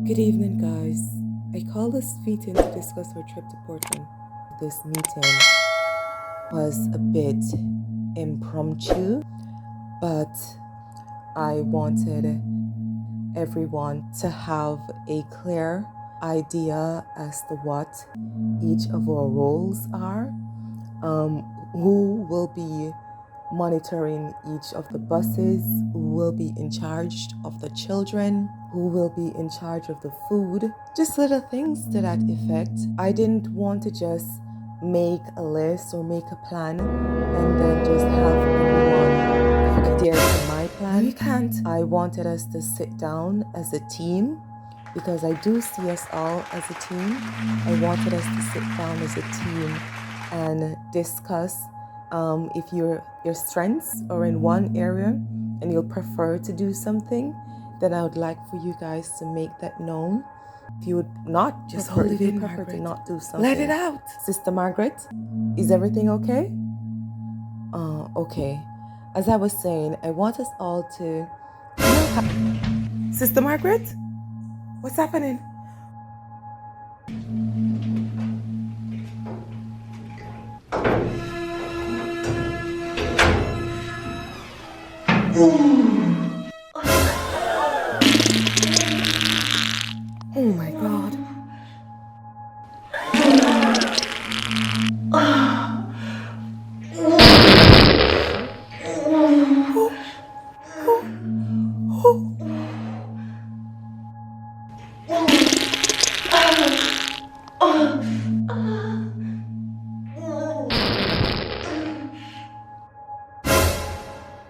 Good evening, guys. I called this meeting to discuss our trip to Portland. This meeting was a bit impromptu, but I wanted everyone to have a clear idea as to what each of our roles are, who will be monitoring each of the buses, who will be in charge of the children, who will be in charge of the food, just little things to that effect. I didn't want to just make a list or make a plan and then just have everyone adhere to my plan. You can't. I wanted us to sit down as a team because I do see us all as a team. I wanted us to sit down as a team and discuss if your strengths are in one area and you'll prefer to do something, then I would like for you guys to make that known. If you would not just hold it in, prefer to not do something, let it out. Sister Margaret, is everything okay? Okay. As I was saying, I want us all to... Sister Margaret, what's happening?